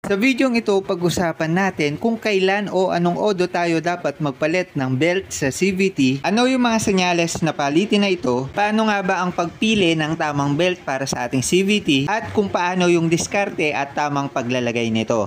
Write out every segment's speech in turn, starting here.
Sa videong ito, pag-usapan natin kung kailan o anong odo tayo dapat magpalit ng belt sa CVT, ano yung mga senyales na palitin na ito, paano nga ba ang pagpili ng tamang belt para sa ating CVT, at kung paano yung diskarte at tamang paglalagay nito.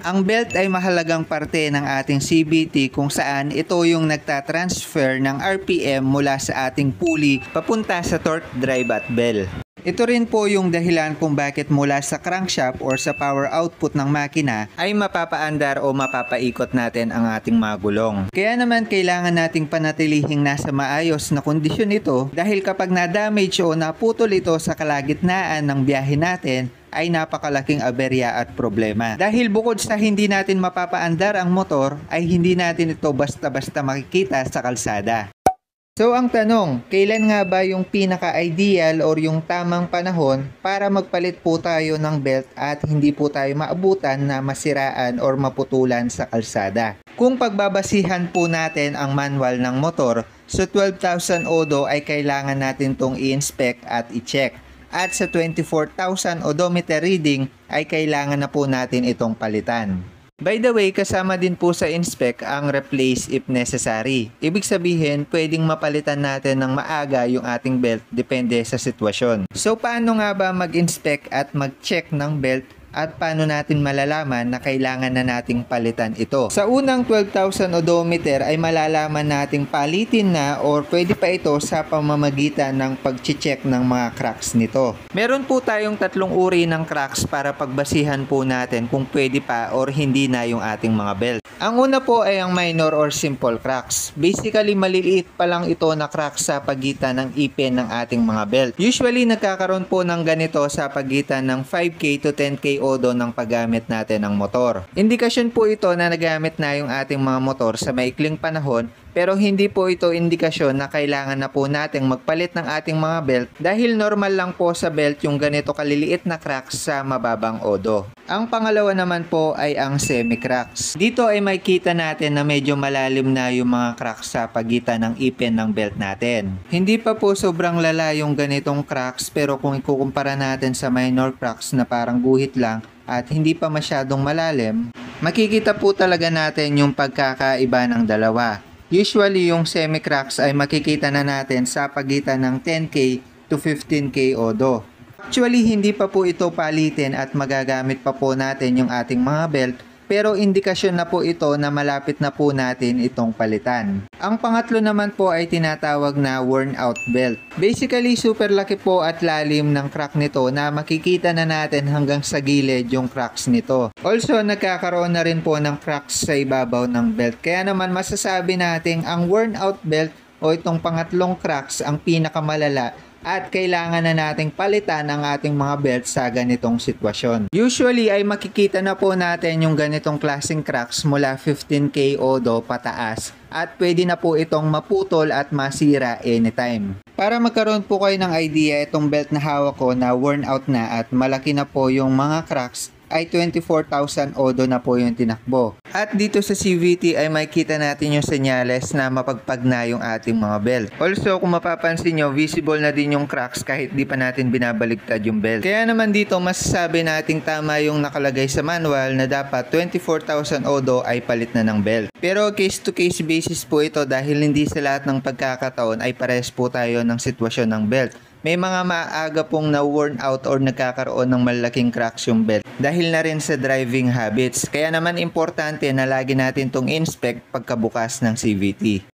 Ang belt ay mahalagang parte ng ating CVT kung saan ito yung nagtatransfer ng RPM mula sa ating pulley papunta sa torque drive at bell. Ito rin po yung dahilan kung bakit mula sa crankshaft or sa power output ng makina ay mapapaandar o mapapaikot natin ang ating mga gulong. Kaya naman kailangan nating panatilihing nasa maayos na kondisyon ito dahil kapag na-damage o naputol ito sa kalagitnaan ng biyahe natin ay napakalaking aberya at problema. Dahil bukod sa hindi natin mapapaandar ang motor ay hindi natin ito basta-basta makikita sa kalsada. So ang tanong, kailan nga ba yung pinaka-ideal or yung tamang panahon para magpalit po tayo ng belt at hindi po tayo maabutan na masiraan or maputulan sa kalsada? Kung pagbabasihan po natin ang manual ng motor, sa 12,000 odo ay kailangan natin tong i-inspect at i-check. At sa 24,000 odometer reading ay kailangan na po natin itong palitan. By the way, kasama din po sa inspect ang replace if necessary. Ibig sabihin, pwedeng mapalitan natin ng maaga yung ating belt depende sa sitwasyon. So, paano nga ba mag-inspect at mag-check ng belt? At paano natin malalaman na kailangan na nating palitan ito? Sa unang 12,000 odometer ay malalaman nating palitin na or pwede pa ito sa pamamagitan ng pag-check ng mga cracks nito. Meron po tayong tatlong uri ng cracks para pagbasihan po natin kung pwede pa or hindi na yung ating mga belt. Ang una po ay ang minor or simple cracks. Basically, maliliit pa lang ito na cracks sa pagitan ng ipin ng ating mga belt. Usually, nagkakaroon po ng ganito sa pagitan ng 5K to 10K odo ng paggamit natin ng motor. Indikasyon po ito na nagamit na yung ating mga motor sa maikling panahon, pero hindi po ito indikasyon na kailangan na po nating magpalit ng ating mga belt dahil normal lang po sa belt yung ganito kaliliit na cracks sa mababang odo. Ang pangalawa naman po ay ang semi-cracks. Dito ay makikita natin na medyo malalim na yung mga cracks sa pagitan ng ipin ng belt natin. Hindi pa po sobrang lala yung ganitong cracks, pero kung ikukumpara natin sa minor cracks na parang guhit lang at hindi pa masyadong malalim, makikita po talaga natin yung pagkakaiba ng dalawa. Usually, yung semi-cracks ay makikita na natin sa pagitan ng 10K to 15K odo. Actually, hindi pa po ito palitin at magagamit pa po natin yung ating mga belt, pero indikasyon na po ito na malapit na po natin itong palitan. Ang pangatlo naman po ay tinatawag na worn out belt. Basically, super laki po at lalim ng crack nito na makikita na natin hanggang sa gilid yung cracks nito. Also, nagkakaroon na rin po ng cracks sa ibabaw ng belt. Kaya naman masasabi natin ang worn out belt o itong pangatlong cracks ang pinakamalala at kailangan na nating palitan ang ating mga belt sa ganitong sitwasyon. Usually ay makikita na po natin yung ganitong klaseng cracks mula 15K odo pataas at pwede na po itong maputol at masira anytime. Para magkaroon po kayo ng idea, itong belt na hawak ko na worn out na at malaki na po yung mga cracks ay 24,000 odo na po yung tinakbo. At dito sa CVT ay makikita natin yung senyales na mapagpag na yung ating mga belt. Also, kung mapapansin nyo, visible na din yung cracks kahit di pa natin binabaligtad yung belt. Kaya naman dito masasabi nating tama yung nakalagay sa manual na dapat 24,000 odo ay palit na ng belt. Pero case to case basis po ito dahil hindi sa lahat ng pagkakataon ay pares po tayo ng sitwasyon ng belt. May mga maaga pong na-worn out or nagkakaroon ng malaking cracks yung belt dahil na rin sa driving habits. Kaya naman importante na lagi natin itong inspect pagkabukas ng CVT.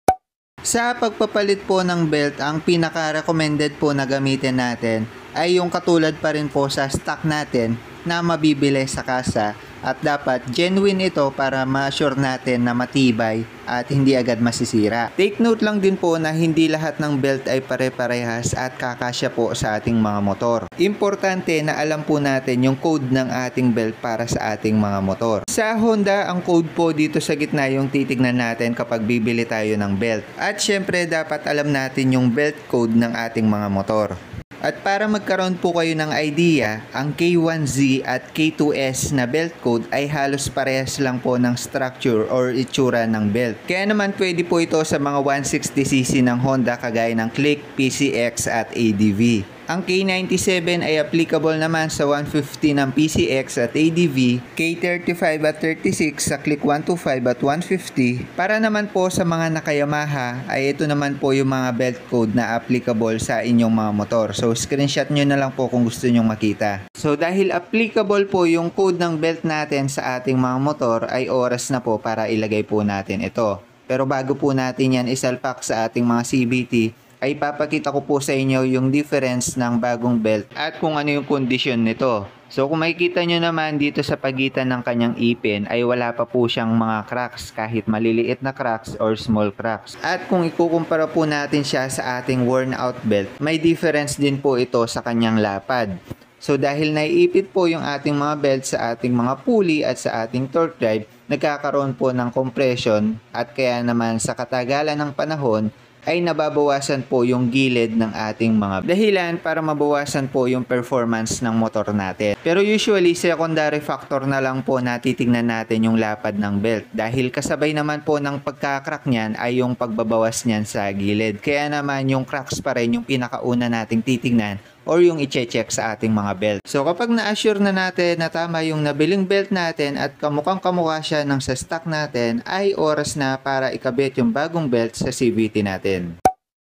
Sa pagpapalit po ng belt, ang pinaka-recommended po na gamitin natin ay yung katulad pa rin po sa stock natin na mabibili sa kasa at dapat genuine ito para ma-assure natin na matibay at hindi agad masisira. Take note lang din po na hindi lahat ng belt ay pare-parehas at kakasya po sa ating mga motor. Importante na alam po natin yung code ng ating belt para sa ating mga motor. Sa Honda, ang code po dito sa gitna yung titignan natin kapag bibili tayo ng belt. At syempre dapat alam natin yung belt code ng ating mga motor. At para magkaroon po kayo ng idea, ang K1Z at K2S na belt code ay halos parehas lang po ng structure or itsura ng belt. Kaya naman pwede po ito sa mga 160cc ng Honda kagaya ng Click, PCX at ADV. Ang K97 ay applicable naman sa 150 ng PCX at ADV, K35 at 36 sa Click 125 at 150. Para naman po sa mga naka-Yamaha ay ito naman po yung mga belt code na applicable sa inyong mga motor. So screenshot nyo na lang po kung gusto nyong makita. So dahil applicable po yung code ng belt natin sa ating mga motor ay oras na po para ilagay po natin ito. Pero bago po natin yan isalpak sa ating mga CVT, ay papakita ko po sa inyo yung difference ng bagong belt at kung ano yung kondisyon nito. So kung makikita nyo naman dito sa pagitan ng kanyang ipin ay wala pa po siyang mga cracks, kahit maliliit na cracks or small cracks. At kung ikukumpara po natin siya sa ating worn out belt, may difference din po ito sa kanyang lapad. So dahil naiipit po yung ating mga belt sa ating mga pulley at sa ating torque drive, nagkakaroon po ng compression at kaya naman sa katagalan ng panahon ay nababawasan po yung gilid ng ating mga dahilan para mabawasan po yung performance ng motor natin. Pero usually secondary factor na lang po na titignan natin yung lapad ng belt dahil kasabay naman po ng pagkakrak niyan ay yung pagbabawas niyan sa gilid. Kaya naman yung cracks pa rin yung pinakauna nating titignan or yung i-check sa ating mga belt. So kapag na-assure na natin na tama yung nabiling belt natin at kamukhang kamukha siya ng sa stock natin, ay oras na para ikabit yung bagong belt sa CVT natin.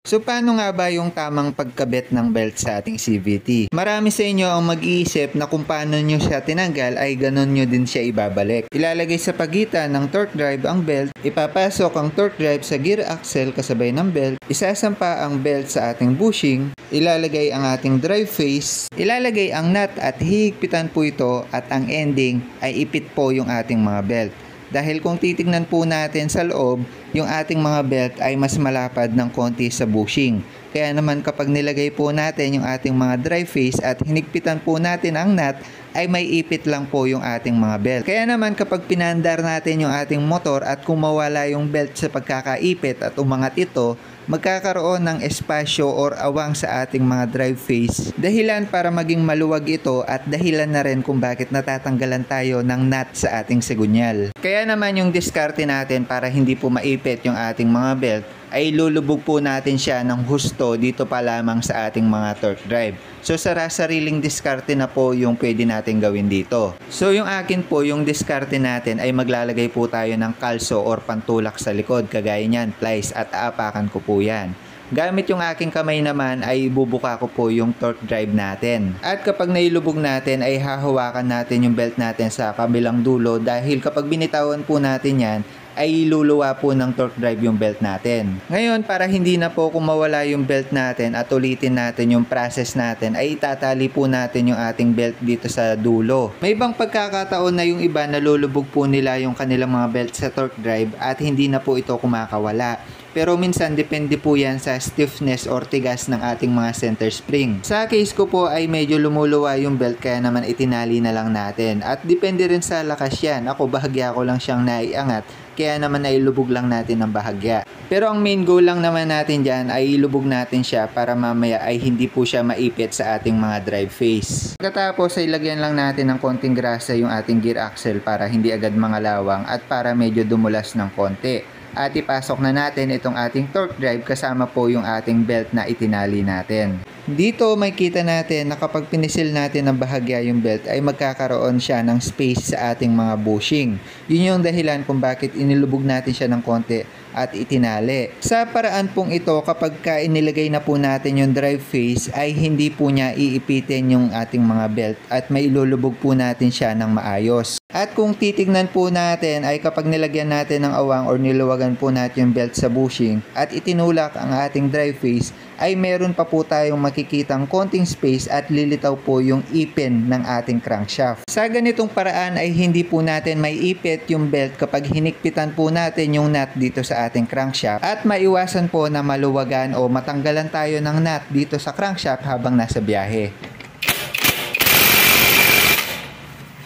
So paano nga ba yung tamang pagkabit ng belt sa ating CVT? Marami sa inyo ang mag-iisip na kung paano nyo siya tinanggal ay ganon nyo din siya ibabalik. Ilalagay sa pagitan ng torque drive ang belt, ipapasok ang torque drive sa gear axle kasabay ng belt, isasampa ang belt sa ating bushing, ilalagay ang ating drive face, ilalagay ang nut at hihigpitan po ito at ang ending ay ipit po yung ating mga belt. Dahil kung titignan po natin sa loob, yung ating mga belt ay mas malapad ng konti sa bushing. Kaya naman kapag nilagay po natin yung ating mga drive face at hinigpitan po natin ang nut, ay may ipit lang po yung ating mga belt. Kaya naman kapag pinandar natin yung ating motor at kung mawala yung belt sa pagkakaipit at umangat ito, magkakaroon ng espasyo or awang sa ating mga drive face. Dahilan para maging maluwag ito at dahilan na rin kung bakit natatanggalan tayo ng nut sa ating segunyal. Kaya naman yung diskarte natin para hindi po maipit yung ating mga belt ay lulubog po natin siya ng husto dito pa lamang sa ating mga torque drive. So sariling diskarte na po yung pwede natin gawin dito. So yung akin po, yung diskarte natin ay maglalagay po tayo ng kalso or pantulak sa likod kagaya niyan, plies at aapakan ko po yan. Gamit yung aking kamay naman ay bubuka ko po yung torque drive natin. At kapag nailubog natin ay hahawakan natin yung belt natin sa kabilang dulo dahil kapag binitawan po natin yan ay luluwa po ng torque drive yung belt natin. Ngayon para hindi na po kumawala yung belt natin at ulitin natin yung process natin ay itatali po natin yung ating belt dito sa dulo. May ibang pagkakataon na yung iba nalulubog po nila yung kanilang mga belt sa torque drive at hindi na po ito kumakawala. Pero minsan depende po yan sa stiffness or tigas ng ating mga center spring. Sa case ko po ay medyo lumuluwa yung belt kaya naman itinali na lang natin. At depende rin sa lakas yan. Ako bahagya ko lang siyang naiangat kaya naman nailubog lang natin ng bahagya. Pero ang main goal lang naman natin dyan ay ilubog natin siya para mamaya ay hindi po siya maipit sa ating mga drive face. Pagkatapos ay lagyan lang natin ng konting grasa yung ating gear axle para hindi agad mangalawang at para medyo dumulas ng konti. At ipasok na natin itong ating torque drive kasama po yung ating belt na itinali natin. Dito may kita natin na kapag pinisil natin ng bahagya yung belt ay magkakaroon siya ng space sa ating mga bushing. Yun yung dahilan kung bakit inilubog natin siya ng konti at itinali. Sa paraan pong ito kapag inilagay na po natin yung drive face ay hindi po niya iipitin yung ating mga belt at may ilulubog po natin siya ng maayos. At kung titignan po natin ay kapag nilagyan natin ng awang or niluwagan po natin yung belt sa bushing at itinulak ang ating drive face ay meron pa po tayong makikitang konting space at lilitaw po yung ipin ng ating crankshaft. Sa ganitong paraan ay hindi po natin may ipit yung belt kapag hinikpitan po natin yung nut dito sa ating crankshaft at maiwasan po na maluwagan o matanggalan tayo ng nut dito sa crankshaft habang nasa biyahe.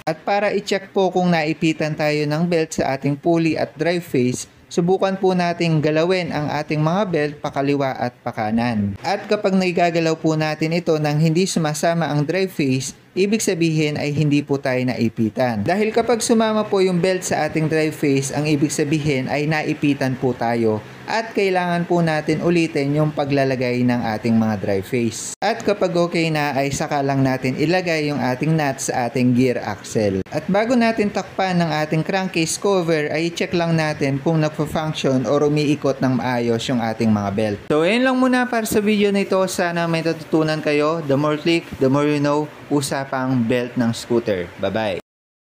At para i-check po kung naipitan tayo ng belt sa ating pulley at drive face, subukan po nating galawin ang ating mga belt pakaliwa at pakanan. At kapag naigagalaw po natin ito nang hindi sumasama ang drive face, ibig sabihin ay hindi po tayo naipitan. Dahil kapag sumama po yung belt sa ating drive face, ang ibig sabihin ay naipitan po tayo at kailangan po natin ulitin yung paglalagay ng ating mga drive face. At kapag okay na ay saka lang natin ilagay yung ating nut sa ating gear axle. At bago natin takpan ng ating crankcase cover ay check lang natin kung nagpa-function or umiikot ng maayos yung ating mga belt. So ayun lang muna para sa video na ito. Sana may natutunan kayo. The more click, the more you know. Usapang belt ng scooter. Bye bye!